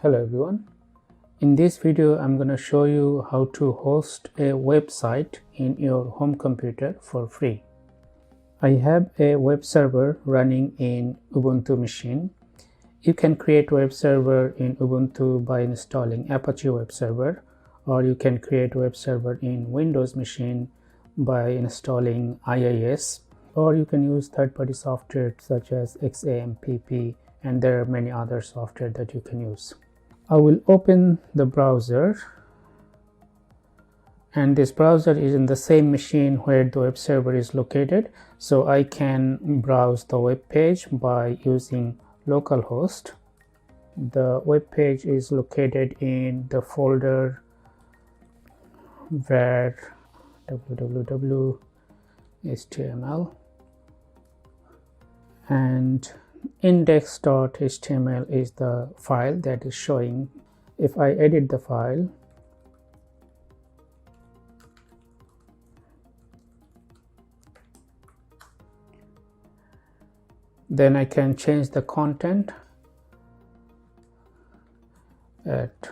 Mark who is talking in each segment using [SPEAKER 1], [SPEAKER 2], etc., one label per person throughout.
[SPEAKER 1] Hello everyone. In this video I'm going to show you how to host a website in your home computer for free. I have a web server running in Ubuntu machine. You can create web server in Ubuntu by installing Apache web server, or you can create web server in Windows machine by installing IIS, or you can use third-party software such as XAMPP, and there are many other software that you can use. I will open the browser, and this browser is in the same machine where the web server is located, so I can browse the web page by using localhost. The web page is located in the folder where www.html, and index.html is the file that is showing. If I edit the file, then I can change the content at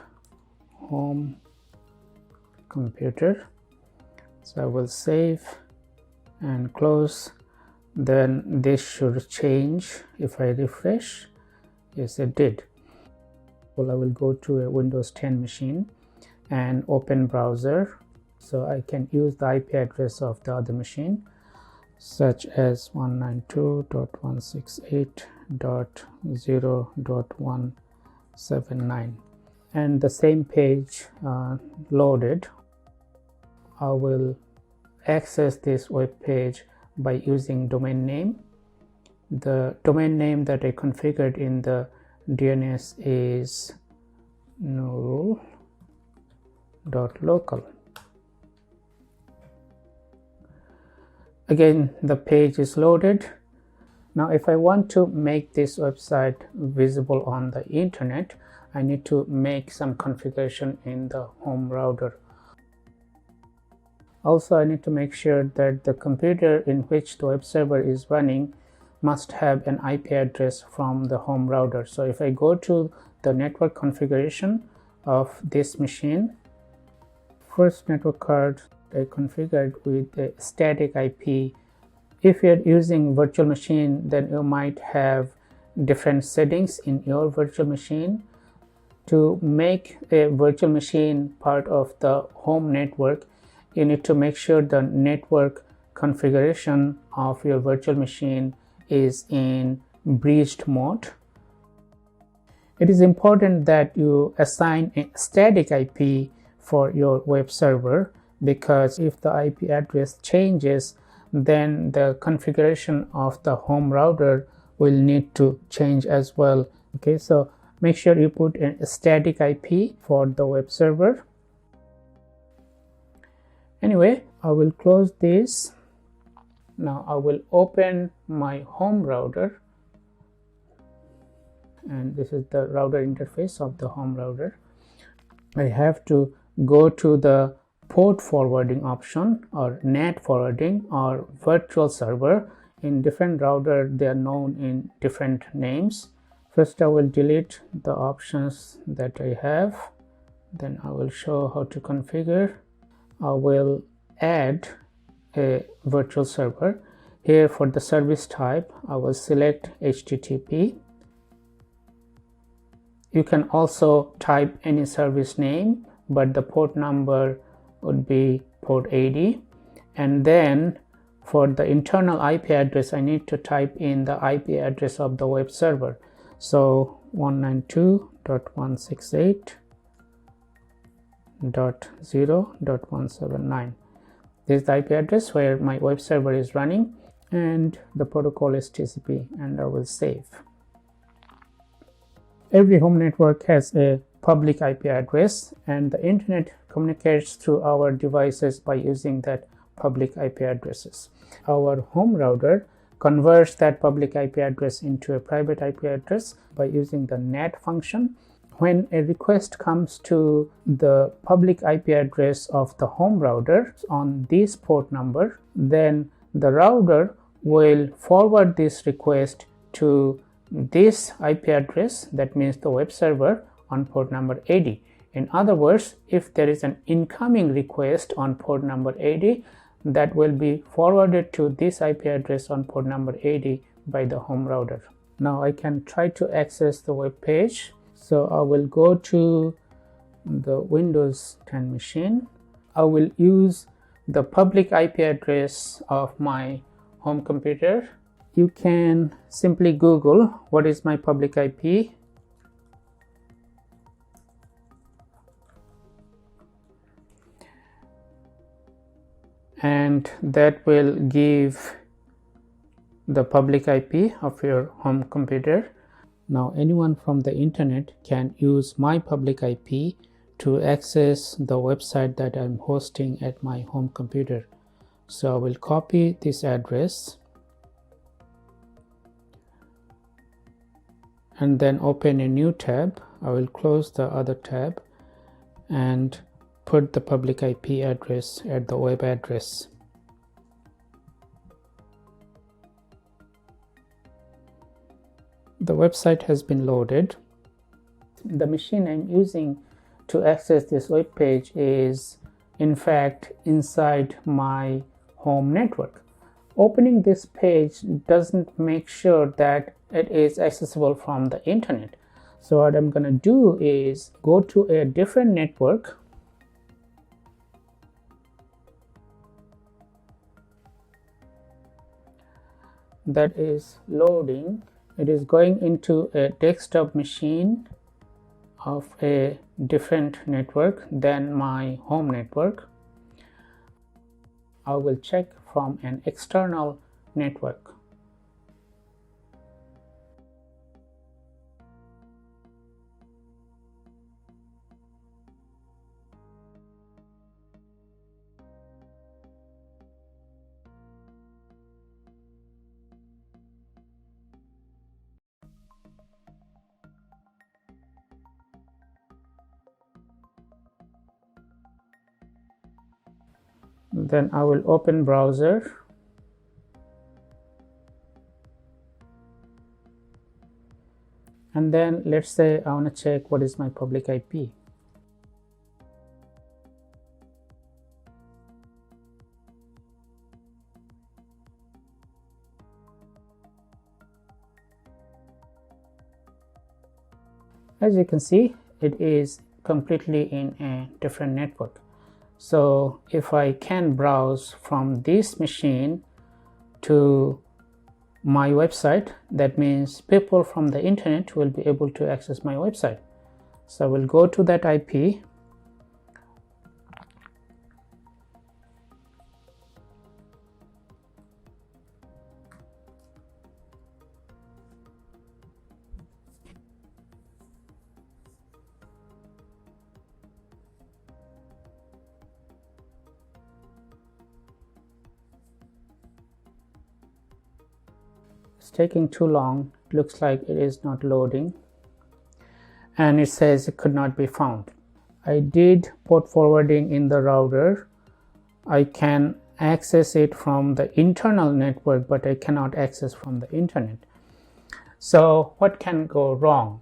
[SPEAKER 1] home computer. So I will save and close. Then this should change if I refresh. Yes, it did. Well, I will go to a Windows 10 machine and open browser, so I can use the IP address of the other machine, such as 192.168.0.179, and the same page loaded. I will access this web page by using domain name. The domain name that I configured in the DNS is nurul.local. Again, the page is loaded. Now if I want to make this website visible on the internet, I need to make some configuration in the home router. Also, I need to make sure that the computer in which the web server is running must have an IP address from the home router. So if I go to the network configuration of this machine, first network card I configured with a static IP. If you're using virtual machine, then you might have different settings in your virtual machine. To make a virtual machine part of the home network, you need to make sure the network configuration of your virtual machine is in breached mode. It is important that you assign a static IP for your web server, because if the IP address changes, then the configuration of the home router will need to change as well. Okay, so make sure you put a static IP for the web server. Anyway, I will close this. Now I will open my home router, and this is the router interface of the home router. I have to go to the port forwarding option, or NAT forwarding, or virtual server. In different router they are known in different names. First I will delete the options that I have, then I will show how to configure. I will add a virtual server. Here for the service type, I will select HTTP. You can also type any service name, but the port number would be port 80. And then for the internal IP address, I need to type in the IP address of the web server. So 192.168.0.179. This is the IP address where my web server is running, and the protocol is TCP, and I will save. Every home network has a public IP address, and the internet communicates through our devices by using that public IP addresses. Our home router converts that public IP address into a private IP address by using the NAT function. When a request comes to the public IP address of the home router on this port number, then the router will forward this request to this IP address, that means the web server on port number 80. In other words, if there is an incoming request on port number 80, that will be forwarded to this IP address on port number 80 by the home router. Now I can try to access the web page. So I will go to the Windows 10 machine. I will use the public IP address of my home computer. You can simply Google what is my public IP. And that will give the public IP of your home computer. Now anyone from the internet can use my public IP to access the website that I'm hosting at my home computer. So I will copy this address and then open a new tab. I will close the other tab and put the public IP address at the web address. The website has been loaded. The machine I'm using to access this web page is in fact inside my home network. Opening this page doesn't make sure that it is accessible from the internet. So what I'm going to do is go to a different network. That is loading. It is going into a desktop machine of a different network than my home network. I will check from an external network. Then I will open browser. And then let's say I want to check what is my public IP. As you can see, it is completely in a different network. So if I can browse from this machine to my website, that means people from the internet will be able to access my website. So I will go to that IP. It's taking too long. It looks like it is not loading, and it says it could not be found. I did port forwarding in the router. I can access it from the internal network, but I cannot access from the internet. So what can go wrong?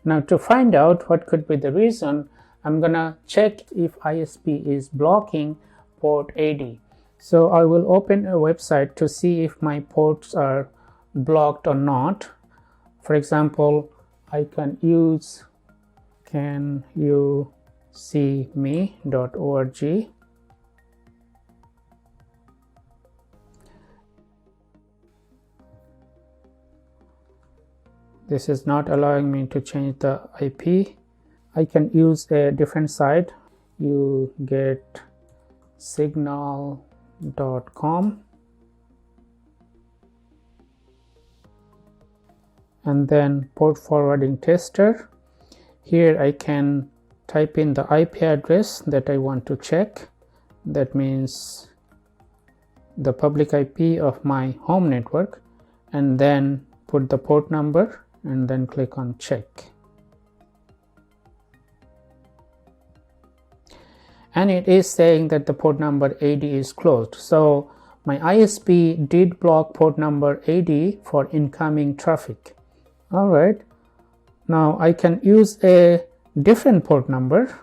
[SPEAKER 1] Now to find out what could be the reason, I'm gonna check if ISP is blocking port 80. So I will open a website to see if my ports are blocked or not. For example, I can use canyouseeme.org. This is not allowing me to change the IP. I can use a different site. You get signal.com, and then port forwarding tester. Here I can type in the IP address that I want to check. That means the public IP of my home network, and then put the port number and then click on check. And it is saying that the port number 80 is closed. So my ISP did block port number 80 for incoming traffic. Alright, Now I can use a different port number,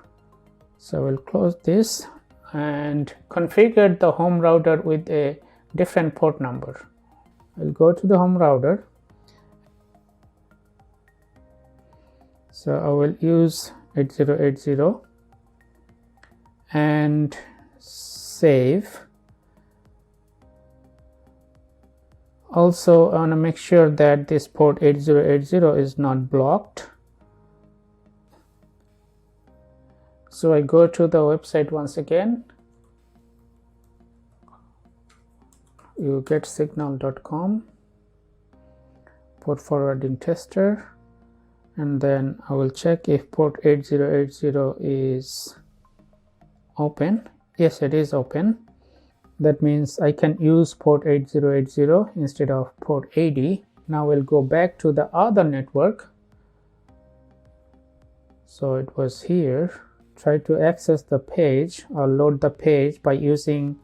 [SPEAKER 1] so we'll close this and configure the home router with a different port number. I'll go to the home router, so I will use 8080 and save. Also, I want to make sure that this port 8080 is not blocked. So I go to the website once again, ugetsignal.com, port forwarding tester, and then I will check if port 8080 is open. Yes, it is open. That means I can use port 8080 instead of port 80. Now we'll go back to the other network. So it was here. Try to access the page or load the page by using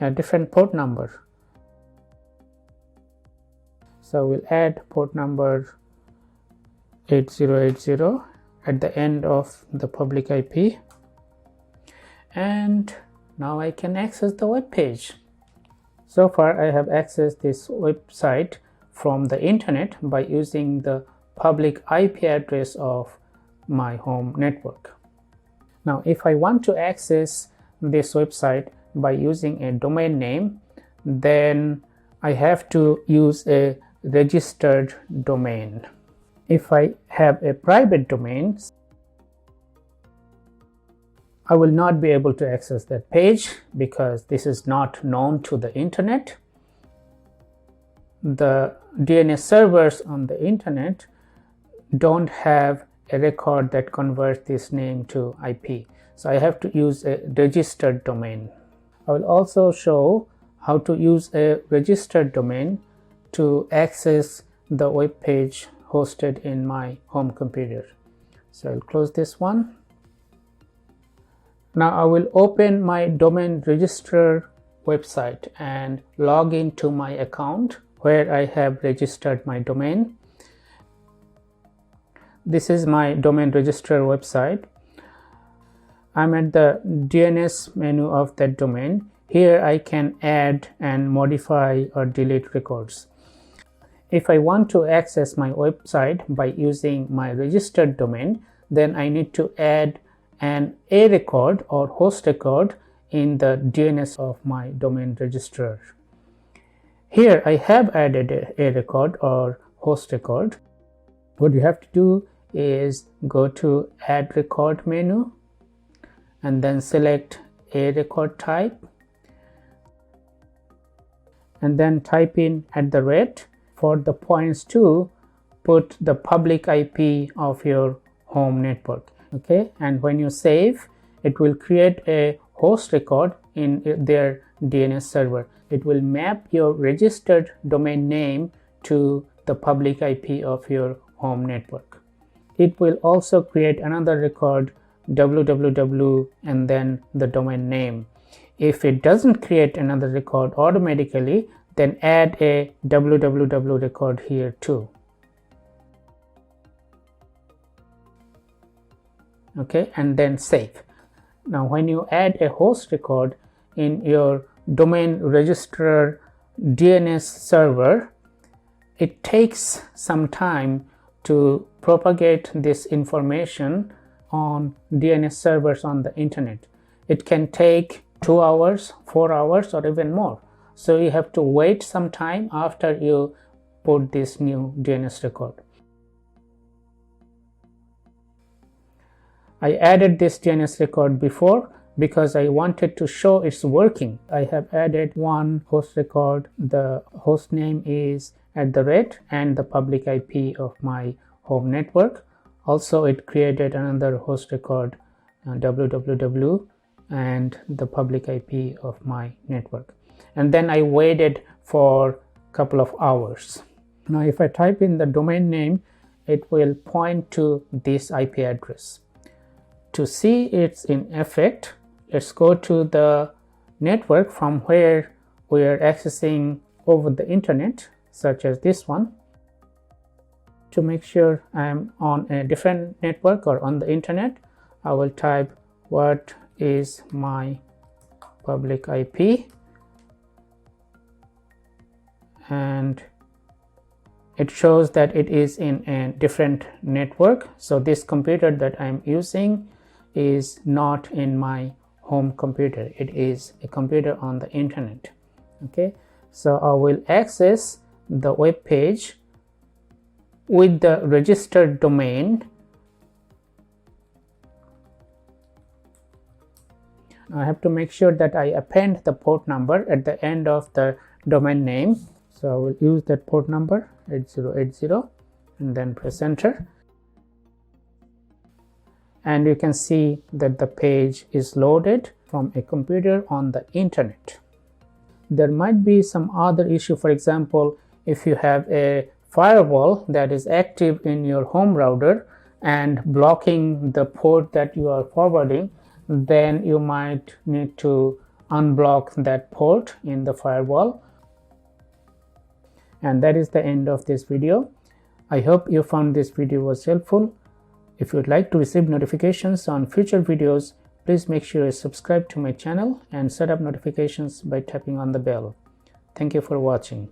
[SPEAKER 1] a different port number. So we'll add port number 8080 at the end of the public IP, and now I can access the web page. So far I have accessed this website from the internet by using the public IP address of my home network. Now if I want to access this website by using a domain name, then I have to use a registered domain. If I have a private domain, I will not be able to access that page because this is not known to the internet. The DNS servers on the internet don't have a record that converts this name to IP. So I have to use a registered domain. I will also show how to use a registered domain to access the web page hosted in my home computer. So I'll close this one. Now I will open my domain registrar website and log into my account where I have registered my domain. This is my domain registrar website. I'm at the DNS menu of that domain. Here I can add and modify or delete records. If I want to access my website by using my registered domain, then I need to add an A record or host record in the DNS of my domain registrar. Here I have added a record or host record. What you have to do is go to add record menu and then select a record type and then type in @ for the points to put the public IP of your home network. Okay, and when you save, it will create a host record in their DNS server. It will map your registered domain name to the public IP of your home network. It will also create another record www and then the domain name. If it doesn't create another record automatically, then add a www record here too. Okay, and then save. Now when you add a host record in your domain registrar DNS server, it takes some time to propagate this information on DNS servers on the internet. It can take 2 hours, 4 hours, or even more. So you have to wait some time after you put this new DNS record. I added this DNS record before because I wanted to show it's working. I have added one host record. The host name is @ and the public IP of my home network. Also, it created another host record www and the public IP of my network. And then I waited for a couple of hours. Now if I type in the domain name, it will point to this IP address. To see it's in effect, let's go to the network from where we are accessing over the internet, such as this one. To make sure I'm on a different network or on the internet, I will type what is my public IP, and it shows that it is in a different network. So this computer that I'm using is not in my home computer, it is a computer on the internet. Okay, so I will access the web page with the registered domain. I have to make sure that I append the port number at the end of the domain name. So I will use that port number 8080 and then press enter. And you can see that the page is loaded from a computer on the internet. There might be some other issue. For example, if you have a firewall that is active in your home router and blocking the port that you are forwarding, then you might need to unblock that port in the firewall. And that is the end of this video. I hope you found this video was helpful. If you would like to receive notifications on future videos, please make sure you subscribe to my channel and set up notifications by tapping on the bell. Thank you for watching.